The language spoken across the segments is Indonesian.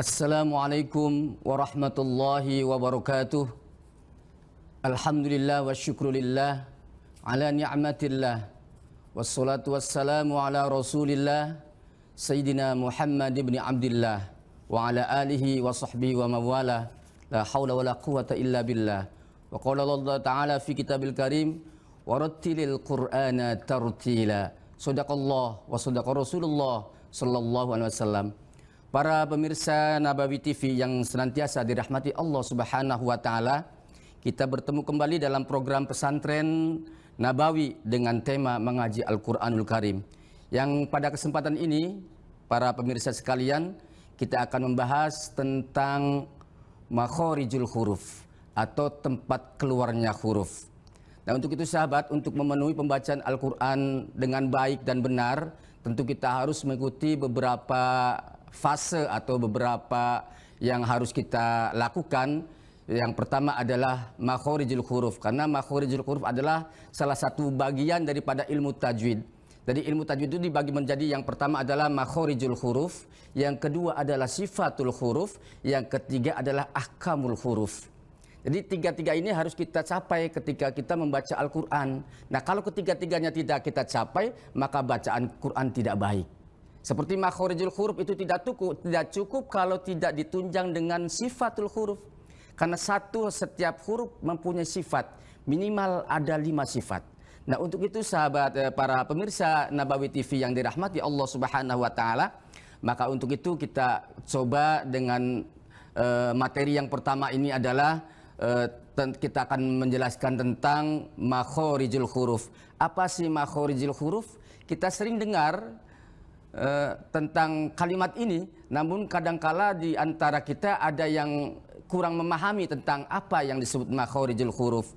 Assalamualaikum warahmatullahi wabarakatuh. Alhamdulillah wa syukrulillah ala ni'matillah. Wassalatu wassalamu ala rasulillah Sayyidina Muhammad ibn Abdillah wa ala alihi wa sahbihi wa mawala. La hawla wa la quwata illa billah. Wa qala Allah ta'ala fi kitabil karim warattilil qur'ana tartila. Sadaqallah wa sadaqa Rasulullah sallallahu alaihi wasallam. Para pemirsa Nabawi TV yang senantiasa dirahmati Allah Subhanahu wa taala, kita bertemu kembali dalam program pesantren Nabawi dengan tema mengaji Al-Qur'anul Karim. Yang pada kesempatan ini, para pemirsa sekalian, kita akan membahas tentang makhorijul huruf atau tempat keluarnya huruf. Nah, untuk itu sahabat, untuk memenuhi pembacaan Al-Qur'an dengan baik dan benar, tentu kita harus mengikuti beberapa fase atau beberapa yang harus kita lakukan. Yang pertama adalah makhorijul huruf, karena makhorijul huruf adalah salah satu bagian daripada ilmu tajwid. Jadi ilmu tajwid itu dibagi menjadi, yang pertama adalah makhorijul huruf, yang kedua adalah sifatul huruf, yang ketiga adalah ahkamul huruf. Jadi tiga-tiga ini harus kita capai ketika kita membaca Al-Quran. Nah, kalau ketiga-tiganya tidak kita capai, maka bacaan Quran tidak baik. Seperti makhorijul huruf itu tidak cukup kalau tidak ditunjang dengan sifatul huruf. Karena setiap huruf mempunyai sifat, minimal ada 5 sifat. Nah, untuk itu sahabat, para pemirsa Nabawi TV yang dirahmati Allah Subhanahu wa taala, maka untuk itu kita coba dengan materi yang pertama ini adalah kita akan menjelaskan tentang makhorijul huruf. Apa sih makhorijul huruf? Kita sering dengar tentang kalimat ini, namun kadangkala di antara kita ada yang kurang memahami tentang apa yang disebut makhorijul huruf.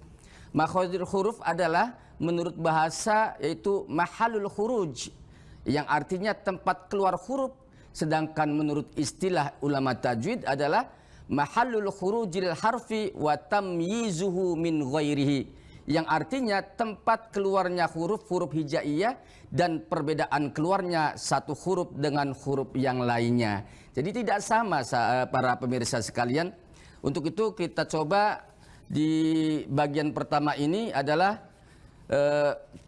Makhorijul huruf adalah menurut bahasa yaitu mahalul khuruj, yang artinya tempat keluar huruf, sedangkan menurut istilah ulama tajwid adalah mahalul khurujil harfi wa tamyizuhu min ghairihi, yang artinya tempat keluarnya huruf hijaiyah dan perbedaan keluarnya satu huruf dengan huruf yang lainnya. Jadi tidak sama para pemirsa sekalian. Untuk itu kita coba di bagian pertama ini adalah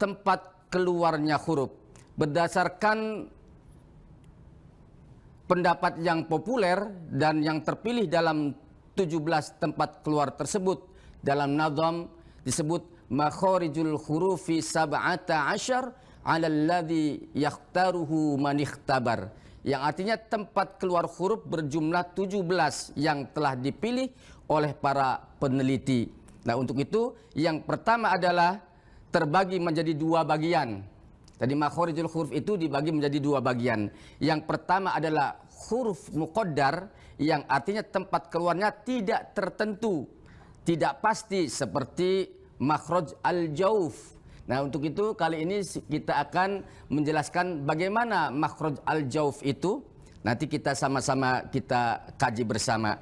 tempat keluarnya huruf. Berdasarkan pendapat yang populer dan yang terpilih dalam 17 tempat keluar tersebut, dalam nazam disebut makhorijul hurufi sab'ata asyar ala alladhi yakhtaruhu man ikhtabar, yang artinya tempat keluar huruf berjumlah 17 yang telah dipilih oleh para peneliti. Nah, untuk itu yang pertama adalah terbagi menjadi 2 bagian. Jadi makhorijul huruf itu dibagi menjadi 2 bagian. Yang pertama adalah huruf muqaddar, yang artinya tempat keluarnya tidak tertentu, tidak pasti, seperti makhraj al-jauf. Nah, untuk itu kali ini kita akan menjelaskan bagaimana makhraj al-jauf itu. Nanti kita sama-sama kita kaji bersama.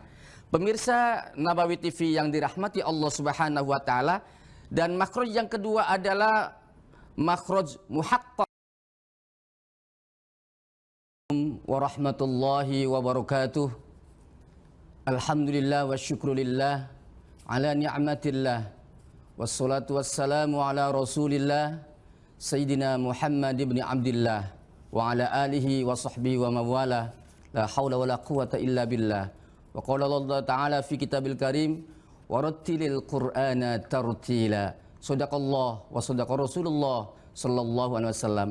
Pemirsa Nabawi TV yang dirahmati Allah Subhanahu wa taala, dan makhraj yang kedua adalah makhraj muhaqqaq. Warahmatullahi wabarakatuh. Alhamdulillah wa syukrulillah ala ni'matillah. Wassalatu wassalamu ala rasulillah Sayyidina Muhammad ibn Abdillah wa ala alihi wa sahbihi wa mawala. La hawla wa la quwata illa billah. Wa qala Allah ta'ala fi kitabil karim warattilil qur'ana tartila. Sadaqallah wa sadaqa Rasulullah sallallahu alaihi wasallam.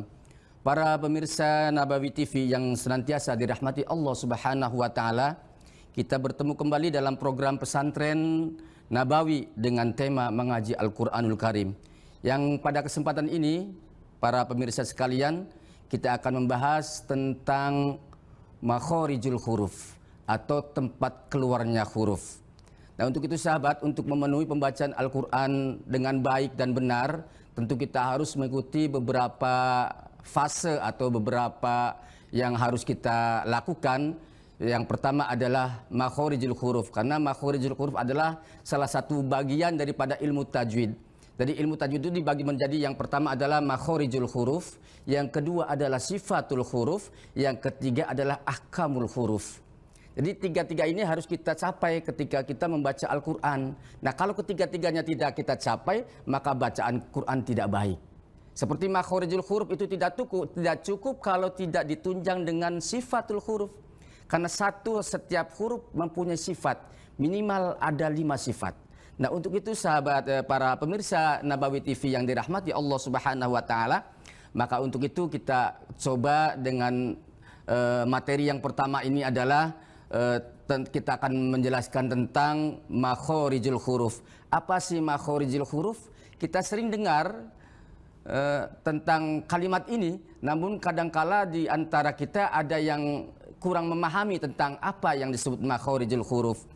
Para pemirsa Nabawi TV yang senantiasa dirahmati Allah Subhanahu wa taala, kita bertemu kembali dalam program pesantren Nabawi dengan tema mengaji Al-Qur'anul Karim. Yang pada kesempatan ini, para pemirsa sekalian, kita akan membahas tentang makhorijul huruf atau tempat keluarnya huruf. Nah, untuk itu sahabat, untuk memenuhi pembacaan Al-Qur'an dengan baik dan benar, tentu kita harus mengikuti beberapa fase atau beberapa yang harus kita lakukan. Yang pertama adalah makhorijul huruf, karena makhorijul huruf adalah salah satu bagian daripada ilmu tajwid. Jadi ilmu tajwid itu dibagi menjadi, yang pertama adalah makhorijul huruf, yang kedua adalah sifatul huruf, yang ketiga adalah ahkamul huruf. Jadi tiga-tiga ini harus kita capai ketika kita membaca Al-Quran. Nah kalau ketiga-tiganya tidak kita capai, maka bacaan Quran tidak baik. Seperti makhorijul huruf itu tidak cukup kalau tidak ditunjang dengan sifatul huruf. Karena setiap huruf mempunyai sifat, minimal ada 5 sifat. Nah untuk itu sahabat para pemirsa Nabawi TV yang dirahmati Allah Subhanahu wa Ta'ala, maka untuk itu kita coba dengan materi yang pertama ini adalah kita akan menjelaskan tentang makhorijul huruf. Apa sih makhorijul huruf? Kita sering dengar tentang kalimat ini, namun kadangkala di antara kita ada yang kurang memahami tentang apa yang disebut makhorijul huruf.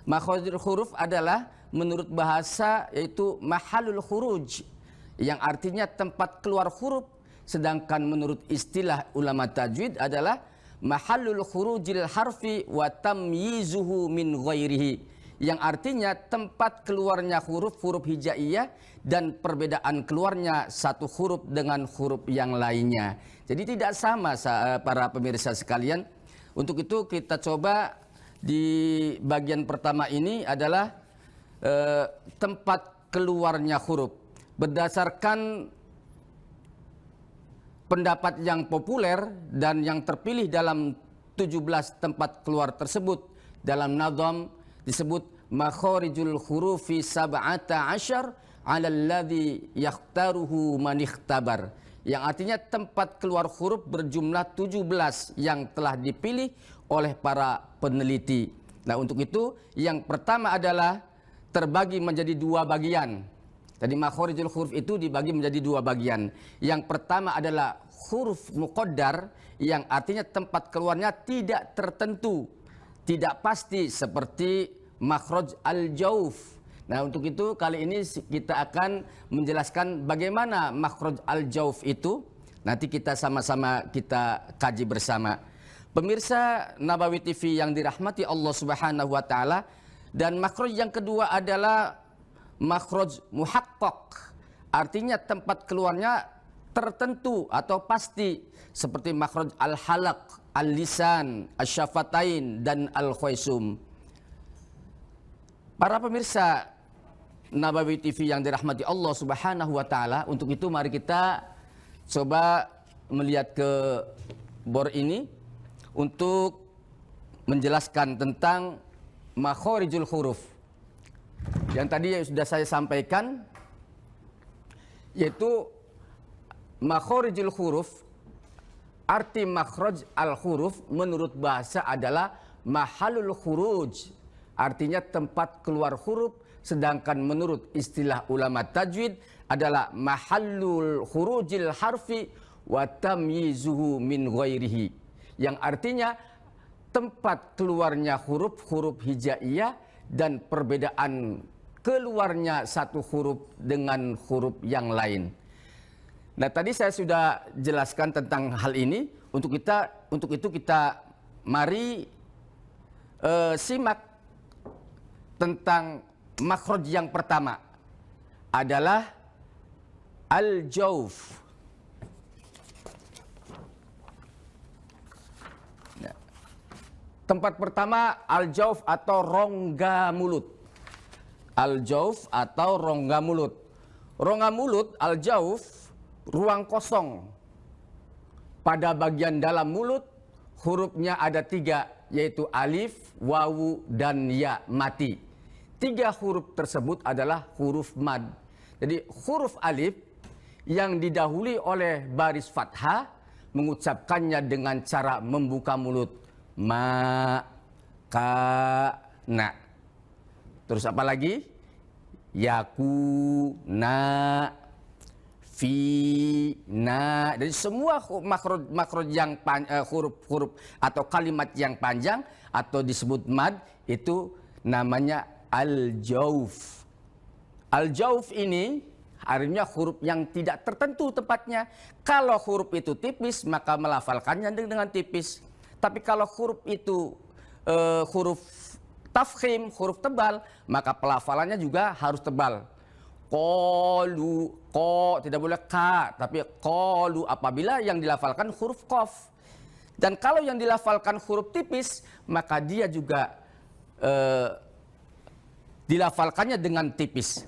Makhorijul huruf adalah menurut bahasa yaitu mahalul khuruj, yang artinya tempat keluar huruf, sedangkan menurut istilah ulama tajwid adalah mahallul khurujil harfi wa tamyizuhu min ghairihi, yang artinya tempat keluarnya huruf hijaiyah dan perbedaan keluarnya satu huruf dengan huruf yang lainnya. Jadi tidak sama para pemirsa sekalian. Untuk itu kita coba di bagian pertama ini adalah tempat keluarnya huruf. Berdasarkan pendapat yang populer dan yang terpilih dalam 17 tempat keluar tersebut, dalam nadham disebut makhorijul hurufi sab'ata asyar ala alladhi yakhtaruhu man ikhtabar, yang artinya tempat keluar huruf berjumlah 17 yang telah dipilih oleh para peneliti. Nah untuk itu yang pertama adalah terbagi menjadi 2 bagian. Jadi makhorijul huruf itu dibagi menjadi 2 bagian. Yang pertama adalah huruf muqaddar, yang artinya tempat keluarnya tidak tertentu, tidak pasti, seperti makhraj al-jauf. Nah untuk itu kali ini kita akan menjelaskan bagaimana makhraj al-jauf itu. Nanti kita sama-sama kita kaji bersama. Pemirsa Nabawi TV yang dirahmati Allah Subhanahu wa Ta'ala. Dan makhraj yang kedua adalah makhraj muhaqqaq, artinya tempat keluarnya tertentu atau pasti, seperti makhraj al-halaq, al-lisan, asy-syafatain dan al-khaysum. Para pemirsa Nabawi TV yang dirahmati Allah Subhanahu wa Ta'ala, untuk itu mari kita coba melihat ke bor ini untuk menjelaskan tentang makhorijul huruf. Yang tadi yang sudah saya sampaikan, yaitu makhorijul huruf, arti makhraj al-huruf menurut bahasa adalah mahalul khuruj, artinya tempat keluar huruf, sedangkan menurut istilah ulama tajwid adalah mahallul khurujil harfi wa tamyizuhu min ghairihi, yang artinya tempat keluarnya huruf hijaiyah dan perbedaan keluarnya satu huruf dengan huruf yang lain. Nah tadi saya sudah jelaskan tentang hal ini. Untuk itu kita mari simak tentang makhraj yang pertama adalah al-jauf. Tempat pertama al-jauf atau rongga mulut. Al-jauf atau rongga mulut. Rongga mulut al-jauf, ruang kosong. Pada bagian dalam mulut hurufnya ada 3, yaitu alif, wawu, dan ya mati. 3 huruf tersebut adalah huruf mad. Jadi huruf alif yang didahului oleh baris fathah mengucapkannya dengan cara membuka mulut. Ma, ka, na. Terus apa lagi? Yaku, na, fi, na. Jadi semua makhraj yang huruf-huruf atau kalimat yang panjang atau disebut mad itu namanya al-jauf. Al-jauf ini artinya huruf yang tidak tertentu tempatnya. Kalau huruf itu tipis, maka melafalkannya dengan tipis. Tapi kalau huruf itu huruf tafkhim, huruf tebal, maka pelafalannya juga harus tebal. Qalu, tidak boleh ka, tapi qalu apabila yang dilafalkan huruf qaf. Dan kalau yang dilafalkan huruf tipis, maka dia juga dilafalkannya dengan tipis.